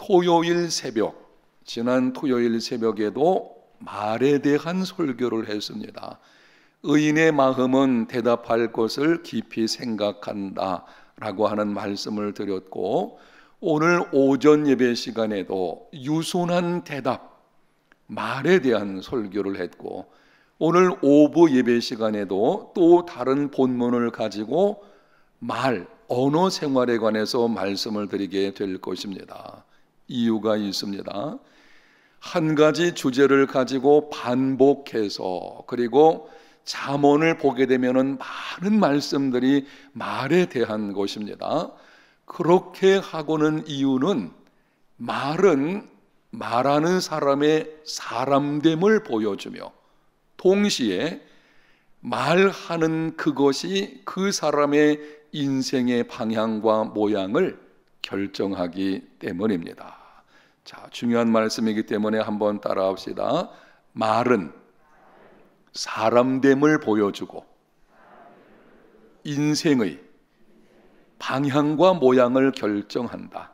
토요일 새벽, 지난 토요일 새벽에도 말에 대한 설교를 했습니다. 의인의 마음은 대답할 것을 깊이 생각한다 라고 하는 말씀을 드렸고, 오늘 오전 예배 시간에도 유순한 대답, 말에 대한 설교를 했고, 오늘 오후 예배 시간에도 또 다른 본문을 가지고 말, 언어 생활에 관해서 말씀을 드리게 될 것입니다. 이유가 있습니다. 한 가지 주제를 가지고 반복해서, 그리고 잠언을 보게 되면은 많은 말씀들이 말에 대한 것입니다. 그렇게 하고는 이유는 말은 말하는 사람의 사람됨을 보여주며, 동시에 말하는 그것이 그 사람의 인생의 방향과 모양을 결정하기 때문입니다. 자, 중요한 말씀이기 때문에 한번 따라합시다. 말은 사람됨을 보여주고 인생의 방향과 모양을 결정한다.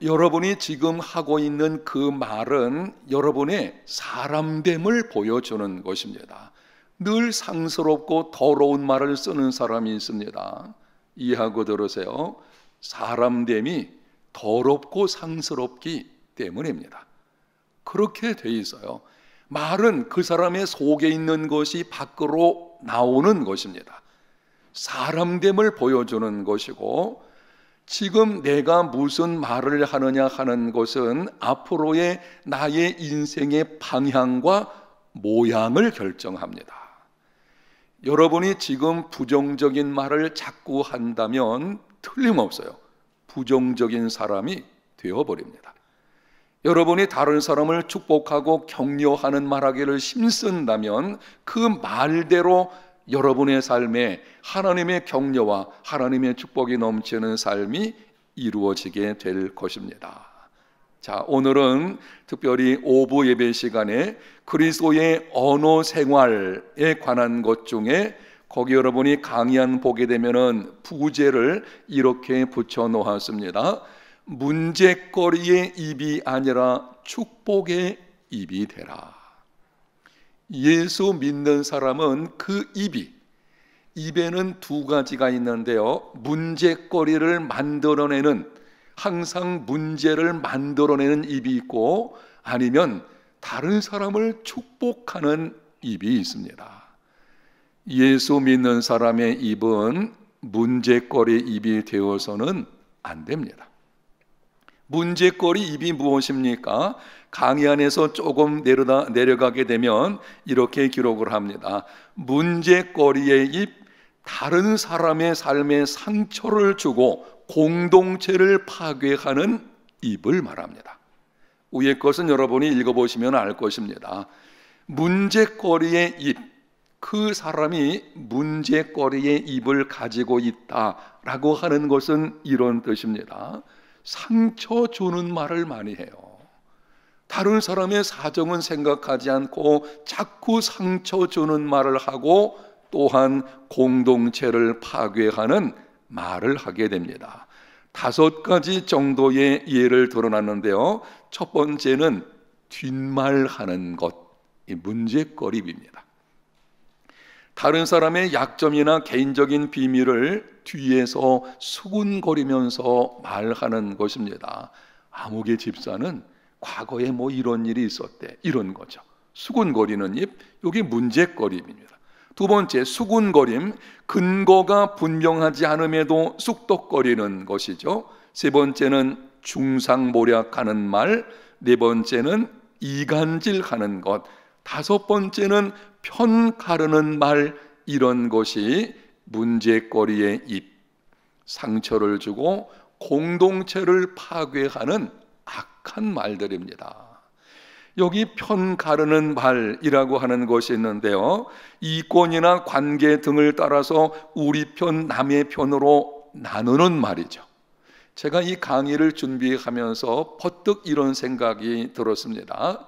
여러분이 지금 하고 있는 그 말은 여러분의 사람됨을 보여주는 것입니다. 늘 상스럽고 더러운 말을 쓰는 사람이 있습니다. 이해하고 들으세요. 사람됨이 더럽고 상스럽기 때문입니다. 그렇게 돼 있어요. 말은 그 사람의 속에 있는 것이 밖으로 나오는 것입니다. 사람됨을 보여주는 것이고, 지금 내가 무슨 말을 하느냐 하는 것은 앞으로의 나의 인생의 방향과 모양을 결정합니다. 여러분이 지금 부정적인 말을 자꾸 한다면 틀림없어요. 부정적인 사람이 되어버립니다. 여러분이 다른 사람을 축복하고 격려하는 말하기를 힘쓴다면 그 말대로 여러분의 삶에 하나님의 격려와 하나님의 축복이 넘치는 삶이 이루어지게 될 것입니다. 자, 오늘은 특별히 오후 예배 시간에 그리스도의 언어 생활에 관한 것 중에, 거기 여러분이 강의안 보게 되면은 부제를 이렇게 붙여 놓았습니다. 문제거리의 입이 아니라 축복의 입이 되라. 예수 믿는 사람은 그 입에는 두 가지가 있는데요, 문제거리를 만들어내는, 항상 문제를 만들어내는 입이 있고, 아니면 다른 사람을 축복하는 입이 있습니다. 예수 믿는 사람의 입은 문제거리 입이 되어서는 안 됩니다. 문제거리 입이 무엇입니까? 강의 안에서 조금 내려가게 되면 이렇게 기록을 합니다. 문제거리의 입, 다른 사람의 삶에 상처를 주고 공동체를 파괴하는 입을 말합니다. 위의 것은 여러분이 읽어보시면 알 것입니다. 문제거리의 입, 그 사람이 문제거리의 입을 가지고 있다라고 하는 것은 이런 뜻입니다. 상처 주는 말을 많이 해요. 다른 사람의 사정은 생각하지 않고 자꾸 상처 주는 말을 하고, 또한 공동체를 파괴하는 말을 하게 됩니다. 5가지 정도의 예를 들어놨는데요, 첫 번째는 뒷말하는 것, 이 문제거리입니다. 다른 사람의 약점이나 개인적인 비밀을 뒤에서 수군거리면서 말하는 것입니다. 아무개 집사는 과거에 뭐 이런 일이 있었대, 이런 거죠. 수군거리는 입, 이게 문제거리입니다. 두 번째, 수군거림, 근거가 분명하지 않음에도 쑥덕거리는 것이죠. 세 번째는 중상모략하는 말, 네 번째는 이간질하는 것, 5번째는 편 가르는 말, 이런 것이 문제거리의 입, 상처를 주고 공동체를 파괴하는 악한 말들입니다. 여기 편 가르는 말이라고 하는 것이 있는데요, 이권이나 관계 등을 따라서 우리 편 남의 편으로 나누는 말이죠. 제가 이 강의를 준비하면서 퍼뜩 이런 생각이 들었습니다.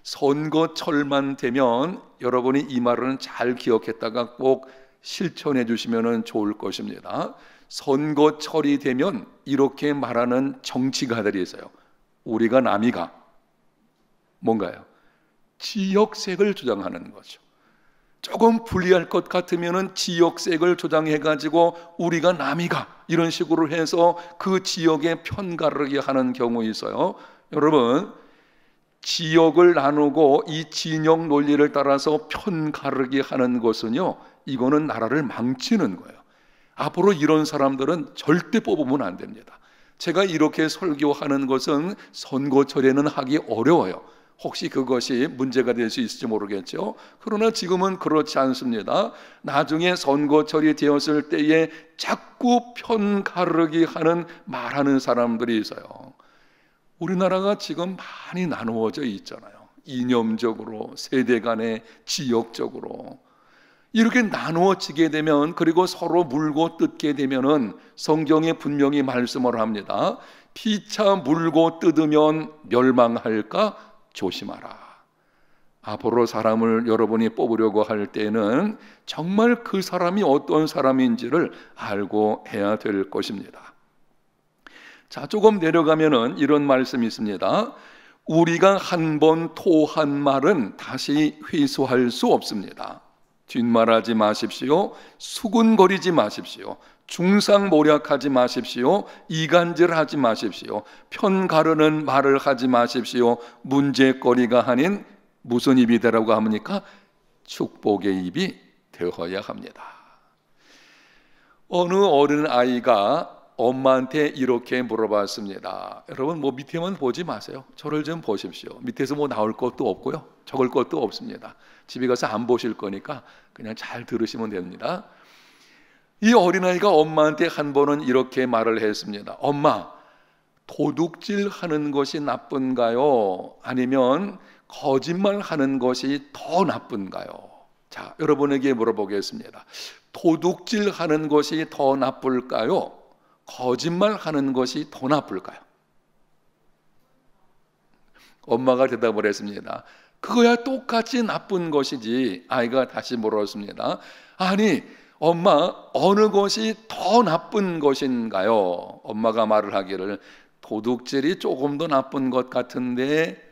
선거철만 되면 여러분이 이 말은 잘 기억했다가 꼭 실천해 주시면 좋을 것입니다. 선거철이 되면 이렇게 말하는 정치가들이 있어요. 우리가 남이가 뭔가요? 지역색을 주장하는 거죠. 조금 불리할 것 같으면은 지역색을 조장해가지고 우리가 남이가 이런 식으로 해서 그 지역에 편가르게 하는 경우 있어요. 여러분, 지역을 나누고 이 진영 논리를 따라서 편가르게 하는 것은요, 이거는 나라를 망치는 거예요. 앞으로 이런 사람들은 절대 뽑으면 안 됩니다. 제가 이렇게 설교하는 것은 선거철에는 하기 어려워요. 혹시 그것이 문제가 될 수 있을지 모르겠죠. 그러나 지금은 그렇지 않습니다. 나중에 선거철이 되었을 때에 자꾸 편가르기 하는 말하는 사람들이 있어요. 우리나라가 지금 많이 나누어져 있잖아요. 이념적으로, 세대 간에, 지역적으로. 이렇게 나누어지게 되면, 그리고 서로 물고 뜯게 되면은 성경에 분명히 말씀을 합니다. 피차 물고 뜯으면 멸망할까 조심하라. 앞으로 사람을 여러분이 뽑으려고 할 때는 정말 그 사람이 어떤 사람인지를 알고 해야 될 것입니다. 자, 조금 내려가면은 이런 말씀이 있습니다. 우리가 한 번 토한 말은 다시 회수할 수 없습니다. 뒷말하지 마십시오. 수군거리지 마십시오. 중상모략하지 마십시오. 이간질하지 마십시오. 편가르는 말을 하지 마십시오. 문제거리가 아닌 무슨 입이 되라고 합니까? 축복의 입이 되어야 합니다. 어느 어린아이가 엄마한테 이렇게 물어봤습니다. 여러분, 뭐 밑에만 보지 마세요. 저를 좀 보십시오. 밑에서 뭐 나올 것도 없고요, 적을 것도 없습니다. 집에 가서 안 보실 거니까 그냥 잘 들으시면 됩니다. 이 어린아이가 엄마한테 한 번은 이렇게 말을 했습니다. 엄마, 도둑질 하는 것이 나쁜가요? 아니면 거짓말 하는 것이 더 나쁜가요? 자, 여러분에게 물어보겠습니다. 도둑질 하는 것이 더 나쁠까요? 거짓말 하는 것이 더 나쁠까요? 엄마가 대답을 했습니다. 그거야 똑같이 나쁜 것이지. 아이가 다시 물었습니다. 아니, 엄마, 어느 것이 더 나쁜 것인가요? 엄마가 말을 하기를 도둑질이 조금 더 나쁜 것 같은데,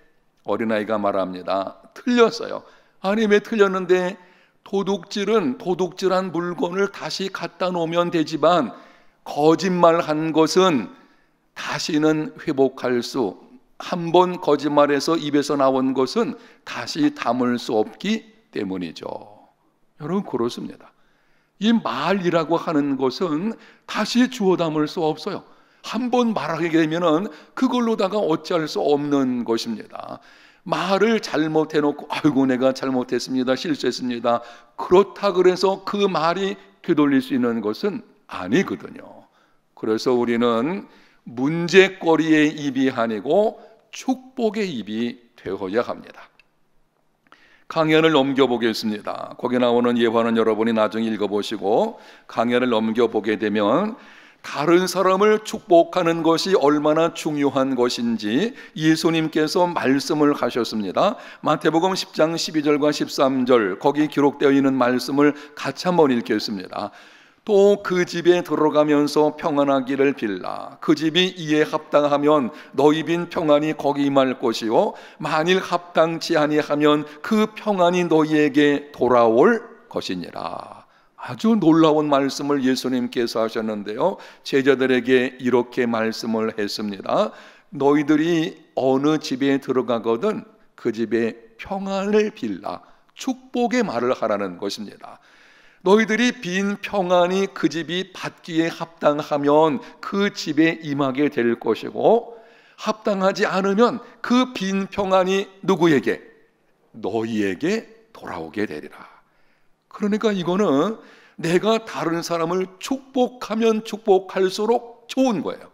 어린아이가 말합니다. 틀렸어요. 아니, 왜 틀렸는데? 도둑질은 도둑질한 물건을 다시 갖다 놓으면 되지만 거짓말한 것은 다시는 회복할 수, 한 번 거짓말해서 입에서 나온 것은 다시 담을 수 없기 때문이죠. 여러분, 그렇습니다. 이 말이라고 하는 것은 다시 주워 담을 수 없어요. 한 번 말하게 되면은 그걸로다가 어찌할 수 없는 것입니다. 말을 잘못해놓고 아이고 내가 잘못했습니다, 실수했습니다, 그렇다 그래서 그 말이 되돌릴 수 있는 것은 아니거든요. 그래서 우리는 문제거리의 입이 아니고 축복의 입이 되어야 합니다. 강연을 넘겨보겠습니다. 거기 나오는 예화는 여러분이 나중에 읽어보시고 강연을 넘겨보게 되면 다른 사람을 축복하는 것이 얼마나 중요한 것인지 예수님께서 말씀을 하셨습니다. 마태복음 10장 12절과 13절 거기 기록되어 있는 말씀을 같이 한번 읽겠습니다. 또 그 집에 들어가면서 평안하기를 빌라. 그 집이 이에 합당하면 너희 빈 평안이 거기 임할 것이요 만일 합당치 아니하면 그 평안이 너희에게 돌아올 것이니라. 아주 놀라운 말씀을 예수님께서 하셨는데요, 제자들에게 이렇게 말씀을 했습니다. 너희들이 어느 집에 들어가거든 그 집에 평안을 빌라. 축복의 말을 하라는 것입니다. 너희들이 빈 평안이 그 집이 받기에 합당하면 그 집에 임하게 될 것이고 합당하지 않으면 그 빈 평안이 누구에게? 너희에게 돌아오게 되리라. 그러니까 이거는 내가 다른 사람을 축복하면 축복할수록 좋은 거예요.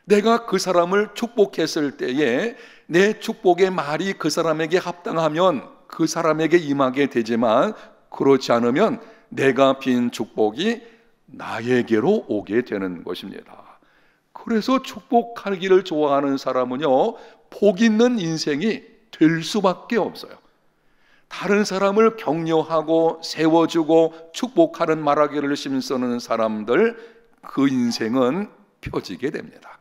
내가 그 사람을 축복했을 때에 내 축복의 말이 그 사람에게 합당하면 그 사람에게 임하게 되지만 그렇지 않으면 내가 빈 축복이 나에게로 오게 되는 것입니다. 그래서 축복하기를 좋아하는 사람은요, 복 있는 인생이 될 수밖에 없어요. 다른 사람을 격려하고 세워주고 축복하는 말하기를 힘쓰는 사람들, 그 인생은 펴지게 됩니다.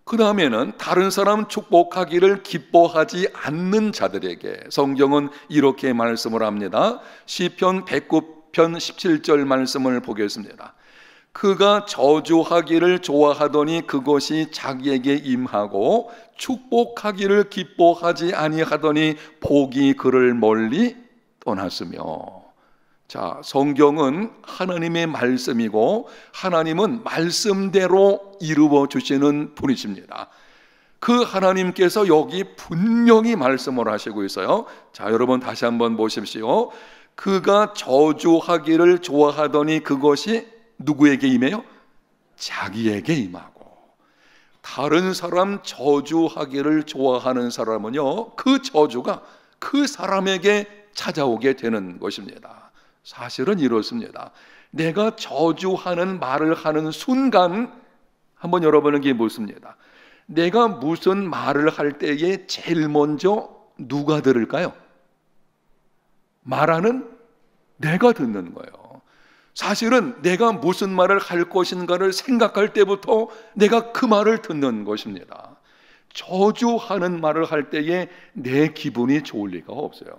그 다음에는 다른 사람 축복하기를 기뻐하지 않는 자들에게 성경은 이렇게 말씀을 합니다. 시편 109편 17절 말씀을 보겠습니다. 그가 저주하기를 좋아하더니 그것이 자기에게 임하고 축복하기를 기뻐하지 아니하더니 복이 그를 멀리 떠났으며. 자, 성경은 하나님의 말씀이고 하나님은 말씀대로 이루어 주시는 분이십니다. 그 하나님께서 여기 분명히 말씀을 하시고 있어요. 자, 여러분 다시 한번 보십시오. 그가 저주하기를 좋아하더니 그것이 누구에게 임해요? 자기에게 임하고. 다른 사람 저주하기를 좋아하는 사람은요, 그 저주가 그 사람에게 찾아오게 되는 것입니다. 사실은 이렇습니다. 내가 저주하는 말을 하는 순간 한번 여러분에게 묻습니다. 내가 무슨 말을 할 때에 제일 먼저 누가 들을까요? 말하는 내가 듣는 거예요. 사실은 내가 무슨 말을 할 것인가를 생각할 때부터 내가 그 말을 듣는 것입니다. 저주하는 말을 할 때에 내 기분이 좋을 리가 없어요.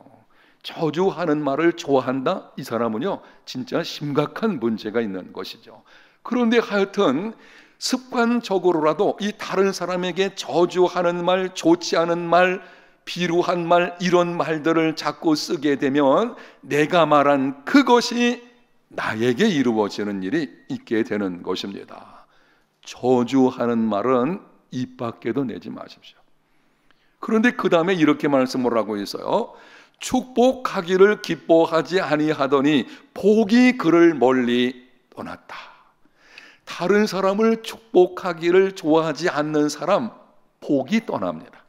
저주하는 말을 좋아한다? 이 사람은요, 진짜 심각한 문제가 있는 것이죠. 그런데 하여튼 습관적으로라도 이 다른 사람에게 저주하는 말, 좋지 않은 말, 비루한 말, 이런 말들을 자꾸 쓰게 되면 내가 말한 그것이 나에게 이루어지는 일이 있게 되는 것입니다. 저주하는 말은 입 밖에도 내지 마십시오. 그런데 그 다음에 이렇게 말씀을 하고 있어요. 축복하기를 기뻐하지 아니하더니 복이 그를 멀리 떠났다. 다른 사람을 축복하기를 좋아하지 않는 사람, 복이 떠납니다.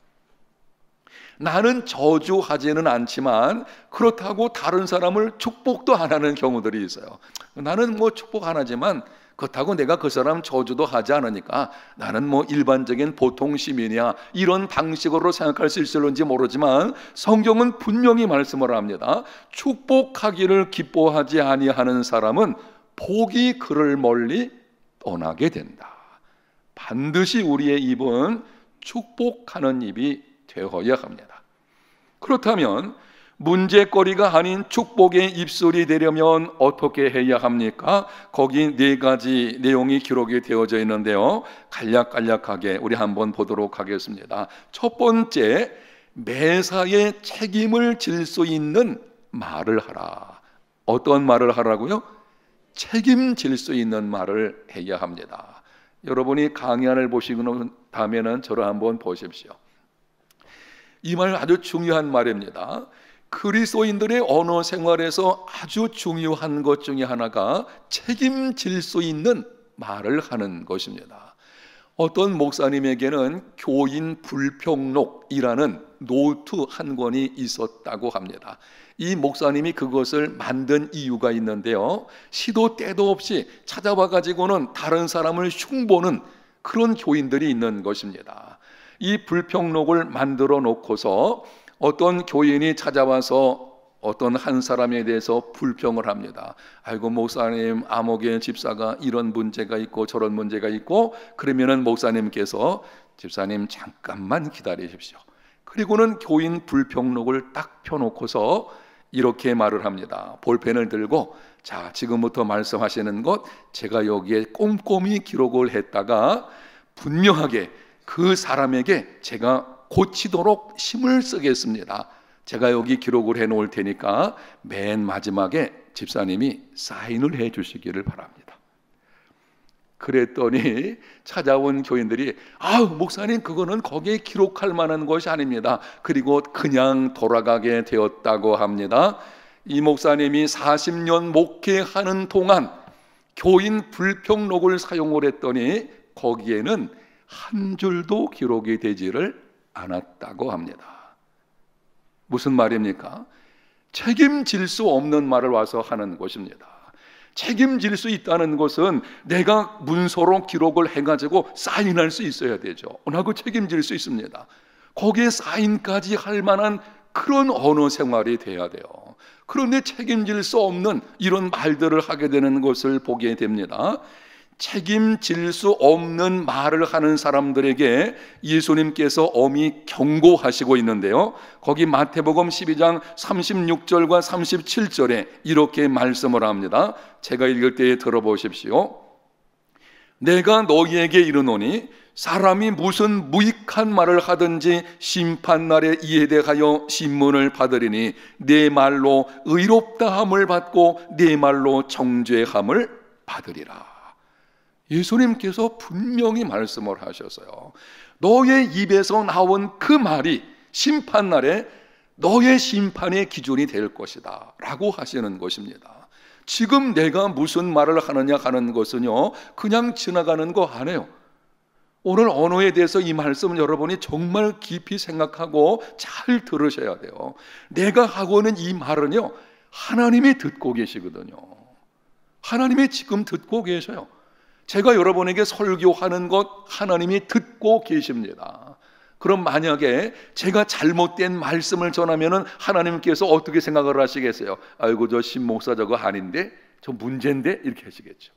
나는 저주하지는 않지만 그렇다고 다른 사람을 축복도 안 하는 경우들이 있어요. 나는 뭐 축복 안 하지만 그렇다고 내가 그 사람 저주도 하지 않으니까 나는 뭐 일반적인 보통 시민이야, 이런 방식으로 생각할 수 있을런지 모르지만 성경은 분명히 말씀을 합니다. 축복하기를 기뻐하지 아니하는 사람은 복이 그를 멀리 떠나게 된다. 반드시 우리의 입은 축복하는 입이 되어야 합니다. 그렇다면 문제거리가 아닌 축복의 입술이 되려면 어떻게 해야 합니까? 거기 4가지 내용이 기록이 되어져 있는데요, 간략간략하게 우리 한번 보도록 하겠습니다. 첫 번째, 매사에 책임을 질 수 있는 말을 하라. 어떤 말을 하라고요? 책임질 수 있는 말을 해야 합니다. 여러분이 강연을 보시고 다음에는 저를 한번 보십시오. 이 말 아주 중요한 말입니다. 그리스도인들의 언어 생활에서 아주 중요한 것 중에 하나가 책임질 수 있는 말을 하는 것입니다. 어떤 목사님에게는 교인 불평록이라는 노트 한 권이 있었다고 합니다. 이 목사님이 그것을 만든 이유가 있는데요, 시도 때도 없이 찾아와 가지고는 다른 사람을 흉보는 그런 교인들이 있는 것입니다. 이 불평록을 만들어 놓고서 어떤 교인이 찾아와서 어떤 한 사람에 대해서 불평을 합니다. 아이고 목사님, 암흑의 집사가 이런 문제가 있고 저런 문제가 있고. 그러면은 목사님께서 집사님 잠깐만 기다리십시오. 그리고는 교인 불평록을 딱 펴놓고서 이렇게 말을 합니다. 볼펜을 들고, 자, 지금부터 말씀하시는 것 제가 여기에 꼼꼼히 기록을 했다가 분명하게 그 사람에게 제가 고치도록 힘을 쓰겠습니다. 제가 여기 기록을 해 놓을 테니까 맨 마지막에 집사님이 사인을 해 주시기를 바랍니다. 그랬더니 찾아온 교인들이 목사님 그거는 거기에 기록할 만한 것이 아닙니다. 그리고 그냥 돌아가게 되었다고 합니다. 이 목사님이 40년 목회하는 동안 교인 불평록을 사용을 했더니 거기에는 한 줄도 기록이 되지를 않았다고 합니다. 무슨 말입니까? 책임질 수 없는 말을 와서 하는 것입니다. 책임질 수 있다는 것은 내가 문서로 기록을 해가지고 사인할 수 있어야 되죠. 나그 책임질 수 있습니다. 거기에 사인까지 할 만한 그런 언어 생활이 돼야 돼요. 그런데 책임질 수 없는 이런 말들을 하게 되는 것을 보게 됩니다. 책임질 수 없는 말을 하는 사람들에게 예수님께서 엄히 경고하시고 있는데요, 거기 마태복음 12장 36절과 37절에 이렇게 말씀을 합니다. 제가 읽을 때에 들어보십시오. 내가 너희에게 이르노니 사람이 무슨 무익한 말을 하든지 심판날에 이에 대하여 신문을 받으리니 내 말로 의롭다함을 받고 내 말로 정죄함을 받으리라. 예수님께서 분명히 말씀을 하셨어요. 너의 입에서 나온 그 말이 심판날에 너의 심판의 기준이 될 것이다 라고 하시는 것입니다. 지금 내가 무슨 말을 하느냐 하는 것은요, 그냥 지나가는 거 아니에요. 오늘 언어에 대해서 이 말씀을 여러분이 정말 깊이 생각하고 잘 들으셔야 돼요. 내가 하고 있는 이 말은요, 하나님이 듣고 계시거든요. 하나님이 지금 듣고 계셔요. 제가 여러분에게 설교하는 것 하나님이 듣고 계십니다. 그럼 만약에 제가 잘못된 말씀을 전하면은 하나님께서 어떻게 생각을 하시겠어요? 아이고, 저 신목사 저거 아닌데, 저 문제인데, 이렇게 하시겠죠.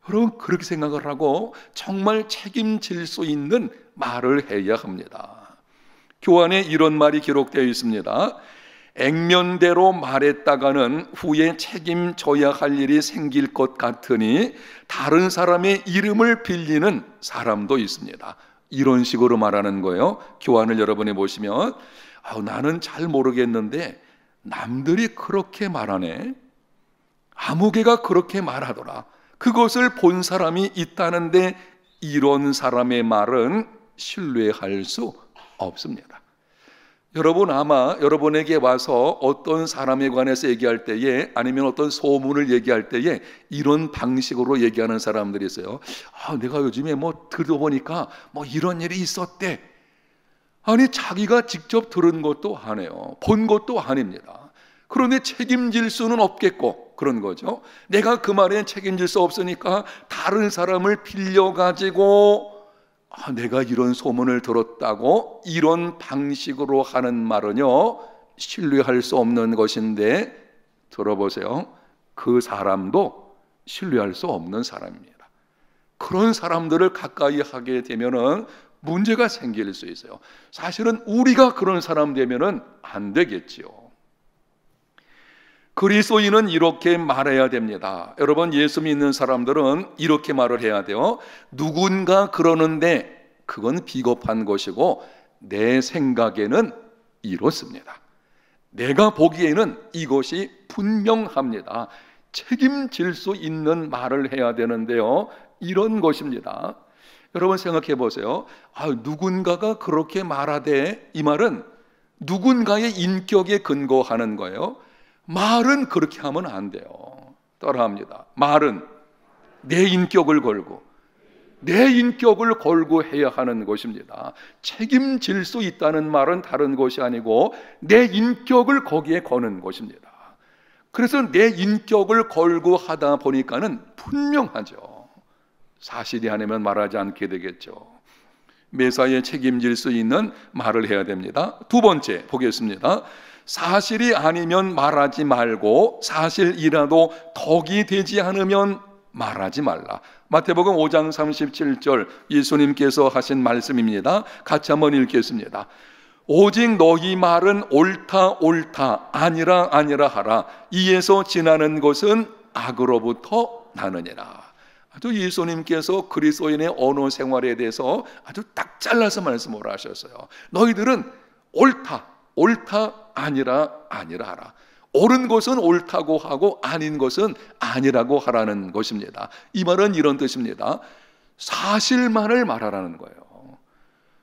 여러분, 그렇게 생각을 하고 정말 책임질 수 있는 말을 해야 합니다. 교환에 이런 말이 기록되어 있습니다. 액면대로 말했다가는 후에 책임져야 할 일이 생길 것 같으니 다른 사람의 이름을 빌리는 사람도 있습니다. 이런 식으로 말하는 거예요. 교환을 여러분이 보시면, 나는 잘 모르겠는데 남들이 그렇게 말하네, 아무개가 그렇게 말하더라, 그것을 본 사람이 있다는데 이런 사람의 말은 신뢰할 수 없습니다. 여러분, 아마 여러분에게 와서 어떤 사람에 관해서 얘기할 때에, 아니면 어떤 소문을 얘기할 때에 이런 방식으로 얘기하는 사람들이 있어요. 내가 요즘에 들어보니까 이런 일이 있었대. 아니, 자기가 직접 들은 것도 아니에요. 본 것도 아닙니다. 그런데 책임질 수는 없겠고 그런 거죠. 내가 그 말에 책임질 수 없으니까 다른 사람을 빌려가지고 내가 이런 소문을 들었다고, 이런 방식으로 하는 말은요, 신뢰할 수 없는 것인데, 들어보세요. 그 사람도 신뢰할 수 없는 사람입니다. 그런 사람들을 가까이 하게 되면은 문제가 생길 수 있어요. 사실은 우리가 그런 사람 되면은 안 되겠지요. 그리스도인은 이렇게 말해야 됩니다. 여러분, 예수 믿는 사람들은 이렇게 말을 해야 돼요. 누군가 그러는데 그건 비겁한 것이고 내 생각에는 이렇습니다. 내가 보기에는 이것이 분명합니다. 책임질 수 있는 말을 해야 되는데요, 이런 것입니다. 여러분 생각해 보세요. 누군가가 그렇게 말하되, 이 말은 누군가의 인격에 근거하는 거예요. 말은 그렇게 하면 안 돼요. 따라합니다. 말은 내 인격을 걸고 해야 하는 것입니다. 책임질 수 있다는 말은 다른 것이 아니고 내 인격을 거기에 거는 것입니다. 그래서 내 인격을 걸고 하다 보니까는 분명하죠. 사실이 아니면 말하지 않게 되겠죠. 매사에 책임질 수 있는 말을 해야 됩니다. 두 번째 보겠습니다. 사실이 아니면 말하지 말고 사실이라도 덕이 되지 않으면 말하지 말라. 마태복음 5장 37절 예수님께서 하신 말씀입니다. 같이 한번 읽겠습니다. 오직 너희 말은 옳다 옳다 아니라 아니라 하라. 이에서 지나는 것은 악으로부터 나느니라. 아주 예수님께서 그리스도인의 언어 생활에 대해서 아주 딱 잘라서 말씀을 하셨어요. 너희들은 옳다 아니라 아니라 하라. 옳은 것은 옳다고 하고 아닌 것은 아니라고 하라는 것입니다. 이 말은 이런 뜻입니다. 사실만을 말하라는 거예요.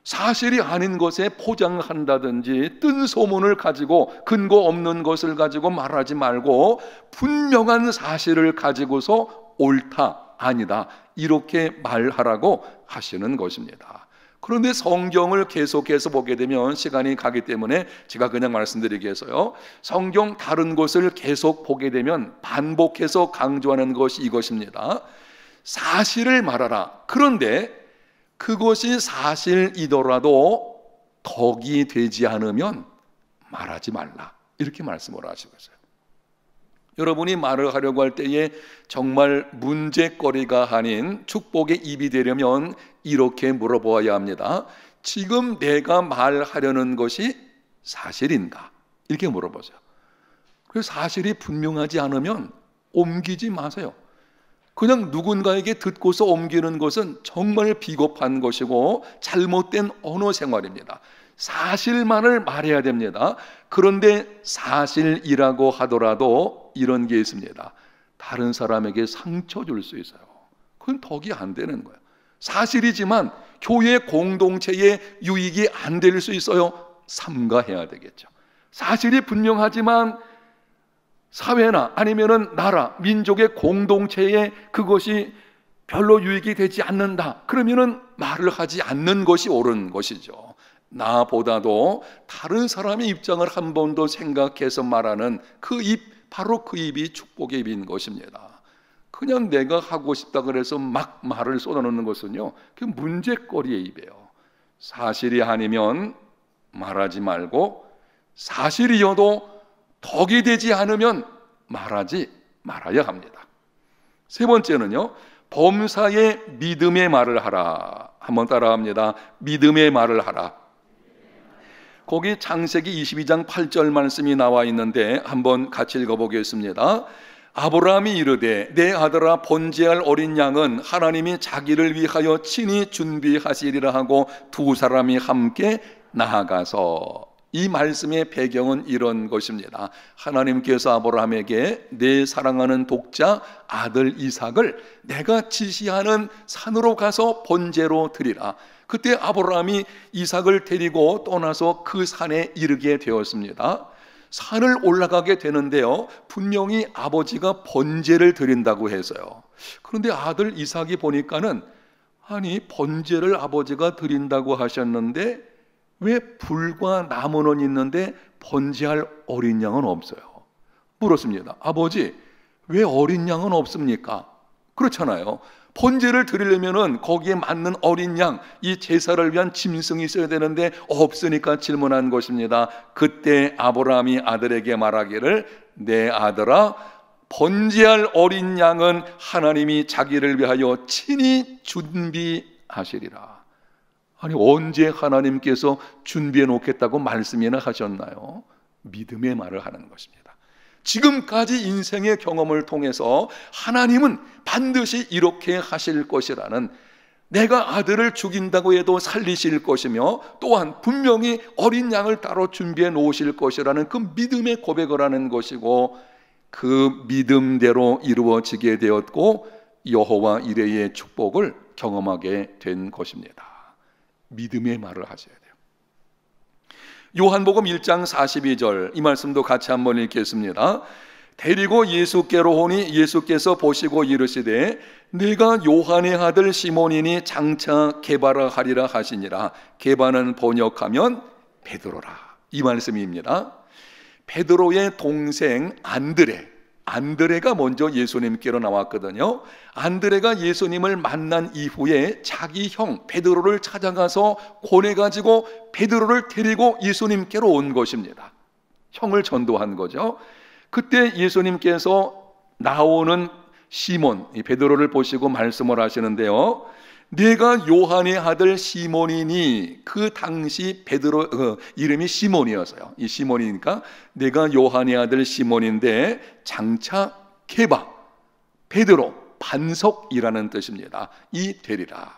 사실이 아닌 것에 포장한다든지 뜬 소문을 가지고 근거 없는 것을 가지고 말하지 말고 분명한 사실을 가지고서 옳다 아니다 이렇게 말하라고 하시는 것입니다. 그런데 성경을 계속해서 보게 되면 시간이 가기 때문에 제가 그냥 말씀드리겠어요. 성경 다른 곳을 계속 보게 되면 반복해서 강조하는 것이 이것입니다. 사실을 말하라. 그런데 그것이 사실이더라도 덕이 되지 않으면 말하지 말라. 이렇게 말씀을 하시고 있어요. 여러분이 말을 하려고 할 때에 정말 문제거리가 아닌 축복의 입이 되려면 이렇게 물어보아야 합니다. 지금 내가 말하려는 것이 사실인가? 이렇게 물어보세요. 그래서 사실이 분명하지 않으면 옮기지 마세요. 그냥 누군가에게 듣고서 옮기는 것은 정말 비겁한 것이고 잘못된 언어 생활입니다. 사실만을 말해야 됩니다. 그런데 사실이라고 하더라도 이런 게 있습니다. 다른 사람에게 상처 줄 수 있어요. 그건 덕이 안 되는 거예요. 사실이지만 교회 공동체에 유익이 안 될 수 있어요. 삼가해야 되겠죠. 사실이 분명하지만 사회나 아니면은 나라, 민족의 공동체에 그것이 별로 유익이 되지 않는다. 그러면은 말을 하지 않는 것이 옳은 것이죠. 나보다도 다른 사람의 입장을 한 번 더 생각해서 말하는 그 입, 바로 그 입이 축복의 입인 것입니다. 그냥 내가 하고 싶다 그래서 막 말을 쏟아놓는 것은요, 그 문제거리의 입이에요. 사실이 아니면 말하지 말고, 사실이어도 덕이 되지 않으면 말하지 말아야 합니다. 세 번째는요, 범사에 믿음의 말을 하라. 한번 따라합니다. 믿음의 말을 하라. 거기 창세기 22장 8절 말씀이 나와 있는데 한번 같이 읽어보겠습니다. 아브라함이 이르되 내 아들아 번제할 어린 양은 하나님이 자기를 위하여 친히 준비하시리라 하고 두 사람이 함께 나아가서, 이 말씀의 배경은 이런 것입니다. 하나님께서 아브라함에게 내 사랑하는 독자 아들 이삭을 내가 지시하는 산으로 가서 번제로 드리라. 그때 아브라함이 이삭을 데리고 떠나서 그 산에 이르게 되었습니다. 산을 올라가게 되는데요, 분명히 아버지가 번제를 드린다고 해서요. 그런데 아들 이삭이 보니까는, 아니 번제를 아버지가 드린다고 하셨는데 왜 불과 나무는 있는데 번제할 어린 양은 없어요? 물었습니다. 아버지, 왜 어린 양은 없습니까? 그렇잖아요. 번제를 드리려면은 거기에 맞는 어린 양, 이 제사를 위한 짐승이 있어야 되는데 없으니까 질문한 것입니다. 그때 아브라함이 아들에게 말하기를, 내 아들아, 번제할 어린 양은 하나님이 자기를 위하여 친히 준비하시리라. 아니 언제 하나님께서 준비해 놓겠다고 말씀이나 하셨나요? 믿음의 말을 하는 것입니다. 지금까지 인생의 경험을 통해서 하나님은 반드시 이렇게 하실 것이라는, 내가 아들을 죽인다고 해도 살리실 것이며 또한 분명히 어린 양을 따로 준비해 놓으실 것이라는 그 믿음의 고백을 하는 것이고, 그 믿음대로 이루어지게 되었고 여호와 이레의 축복을 경험하게 된 것입니다. 믿음의 말을 하셔야 돼요. 요한복음 1장 42절, 이 말씀도 같이 한번 읽겠습니다. 데리고 예수께로 오니 예수께서 보시고 이르시되 내가 요한의 아들 시몬이니 장차 게바라 하리라 하시니라. 게바는 번역하면 베드로라, 이 말씀입니다. 베드로의 동생 안드레가 먼저 예수님께로 나왔거든요. 안드레가 예수님을 만난 이후에 자기 형 베드로를 찾아가서 권해가지고 베드로를 데리고 예수님께로 온 것입니다. 형을 전도한 거죠. 그때 예수님께서 나오는 시몬, 이 베드로를 보시고 말씀을 하시는데요, 내가 요한의 아들 시몬이니, 그 당시 베드로 이름이 시몬이었어요. 이 시몬이니까 내가 요한의 아들 시몬인데 장차 게바, 베드로, 반석이라는 뜻입니다. 이 되리라.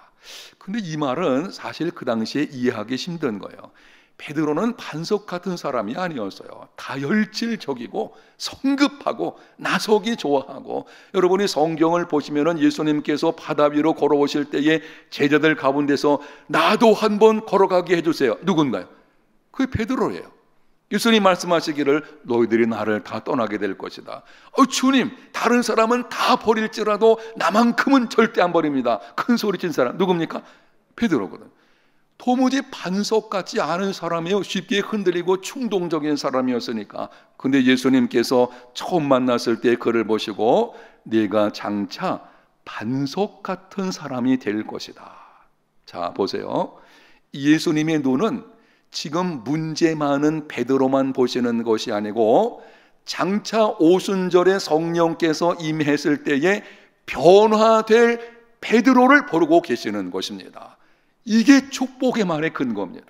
근데 이 말은 사실 그 당시에 이해하기 힘든 거예요. 베드로는 반석 같은 사람이 아니었어요. 다혈질적이고 성급하고 나서기 좋아하고, 여러분이 성경을 보시면은 예수님께서 바다 위로 걸어오실 때에 제자들 가운데서 나도 한번 걸어가게 해주세요. 누군가요? 그게 베드로예요. 예수님 말씀하시기를 너희들이 나를 다 떠나게 될 것이다. 주님, 다른 사람은 다 버릴지라도 나만큼은 절대 안 버립니다. 큰 소리 친 사람 누굽니까? 베드로거든. 도무지 반석 같지 않은 사람이요, 쉽게 흔들리고 충동적인 사람이었으니까. 근데 예수님께서 처음 만났을 때 그를 보시고 네가 장차 반석 같은 사람이 될 것이다. 자 보세요, 예수님의 눈은 지금 문제 많은 베드로만 보시는 것이 아니고 장차 오순절에 성령께서 임했을 때에 변화될 베드로를 보고 계시는 것입니다. 이게 축복의 말의 근거입니다.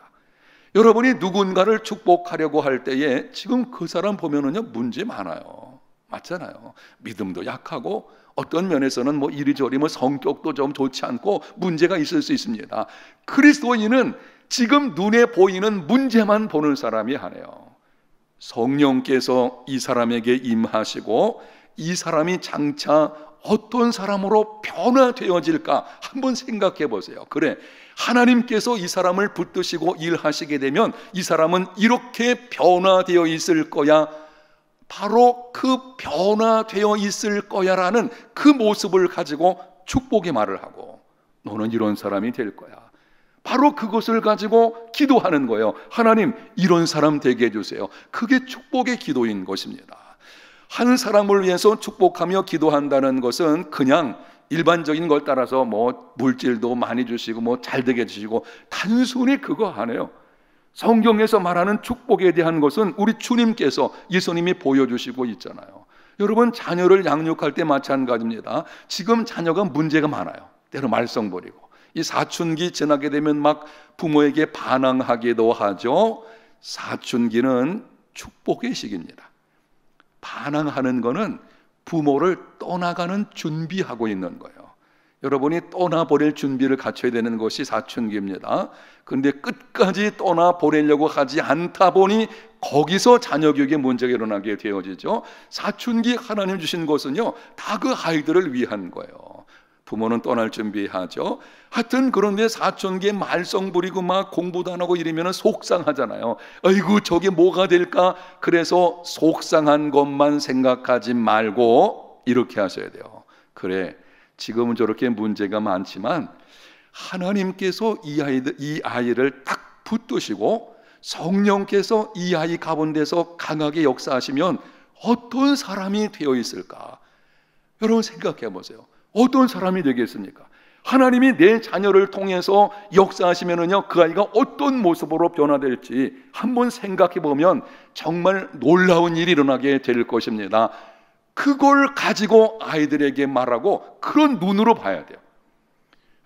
여러분이 누군가를 축복하려고 할 때에 지금 그 사람 보면은요 문제 많아요. 맞잖아요. 믿음도 약하고 어떤 면에서는 뭐 이리저리 뭐 성격도 좀 좋지 않고 문제가 있을 수 있습니다. 그리스도인은 지금 눈에 보이는 문제만 보는 사람이 아니에요. 성령께서 이 사람에게 임하시고 이 사람이 장차 어떤 사람으로 변화되어질까 한번 생각해 보세요. 그래, 하나님께서 이 사람을 붙드시고 일하시게 되면 이 사람은 이렇게 변화되어 있을 거야. 바로 그 변화되어 있을 거야 라는 그 모습을 가지고 축복의 말을 하고, 너는 이런 사람이 될 거야. 바로 그것을 가지고 기도하는 거예요. 하나님, 이런 사람 되게 해주세요. 그게 축복의 기도인 것입니다. 한 사람을 위해서 축복하며 기도한다는 것은 그냥 일반적인 걸 따라서 뭐 물질도 많이 주시고 뭐 잘 되게 해주시고 단순히 그거 아니에요. 성경에서 말하는 축복에 대한 것은 우리 주님께서, 예수님이 보여주시고 있잖아요. 여러분, 자녀를 양육할 때 마찬가지입니다. 지금 자녀가 문제가 많아요. 때로 말썽부리고, 이 사춘기 지나게 되면 막 부모에게 반항하기도 하죠. 사춘기는 축복의 시기입니다. 반항하는 거는 부모를 떠나가는 준비하고 있는 거예요. 여러분이 떠나보낼 준비를 갖춰야 되는 것이 사춘기입니다. 그런데 끝까지 떠나보내려고 하지 않다 보니 거기서 자녀 교육에 문제가 일어나게 되어지죠. 사춘기 하나님 주신 것은요 다 그 아이들을 위한 거예요. 부모는 떠날 준비하죠. 하여튼 그런데 사춘기에 말썽 부리고 막 공부도 안 하고 이러면 속상하잖아요. 아이고 저게 뭐가 될까? 그래서 속상한 것만 생각하지 말고 이렇게 하셔야 돼요. 그래, 지금은 저렇게 문제가 많지만 하나님께서 이 아이를 딱 붙드시고 성령께서 이 아이 가운데서 강하게 역사하시면 어떤 사람이 되어 있을까? 여러분 생각해 보세요. 어떤 사람이 되겠습니까? 하나님이 내 자녀를 통해서 역사하시면은요 그 아이가 어떤 모습으로 변화될지 한번 생각해 보면 정말 놀라운 일이 일어나게 될 것입니다. 그걸 가지고 아이들에게 말하고 그런 눈으로 봐야 돼요.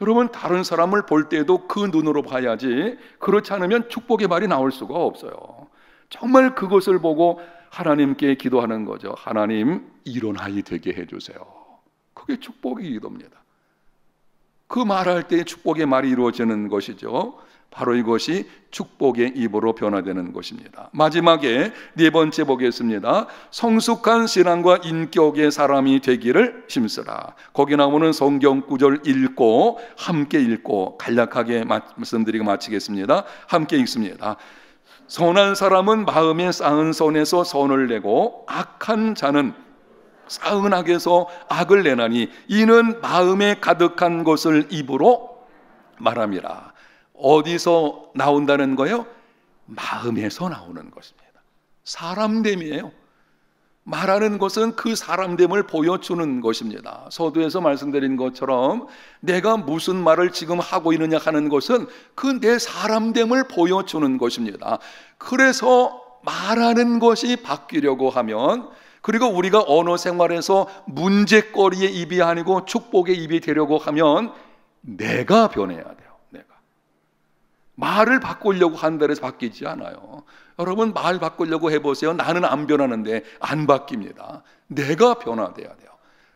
여러분, 다른 사람을 볼 때도 그 눈으로 봐야지, 그렇지 않으면 축복의 말이 나올 수가 없어요. 정말 그것을 보고 하나님께 기도하는 거죠. 하나님, 이런 아이 되게 해주세요. 그게 축복의 기도입니다. 그 말할 때 축복의 말이 이루어지는 것이죠. 바로 이것이 축복의 입으로 변화되는 것입니다. 마지막에 네 번째 보겠습니다. 성숙한 신앙과 인격의 사람이 되기를 힘쓰라. 거기 나오는 성경 구절 함께 읽고 간략하게 말씀드리고 마치겠습니다. 함께 읽습니다. 선한 사람은 마음에 쌓은 선에서 선을 내고 악한 자는 쌓은 악에서 악을 내나니 이는 마음에 가득한 것을 입으로 말함이라. 어디서 나온다는 거예요? 마음에서 나오는 것입니다. 사람됨이에요. 말하는 것은 그 사람됨을 보여주는 것입니다. 서두에서 말씀드린 것처럼 내가 무슨 말을 지금 하고 있느냐 하는 것은 그 내 사람됨을 보여주는 것입니다. 그래서 말하는 것이 바뀌려고 하면, 그리고 우리가 언어 생활에서 문제거리의 입이 아니고 축복의 입이 되려고 하면 내가 변해야 돼요. 내가 말을 바꾸려고 한다 해서 바뀌지 않아요. 여러분, 말 바꾸려고 해보세요. 나는 안 변하는데 안 바뀝니다. 내가 변화돼야 돼요.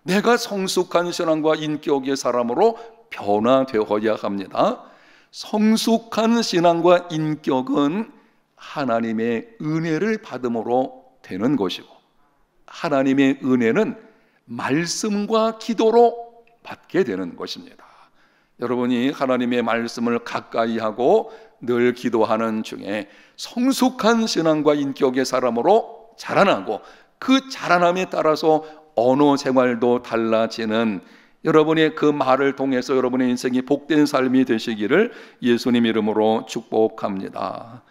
내가 성숙한 신앙과 인격의 사람으로 변화되어야 합니다. 성숙한 신앙과 인격은 하나님의 은혜를 받음으로 되는 것이고, 하나님의 은혜는 말씀과 기도로 받게 되는 것입니다. 여러분이 하나님의 말씀을 가까이 하고 늘 기도하는 중에 성숙한 신앙과 인격의 사람으로 자라나고, 그 자라남에 따라서 언어 생활도 달라지는 여러분의 그 말을 통해서 여러분의 인생이 복된 삶이 되시기를 예수님 이름으로 축복합니다.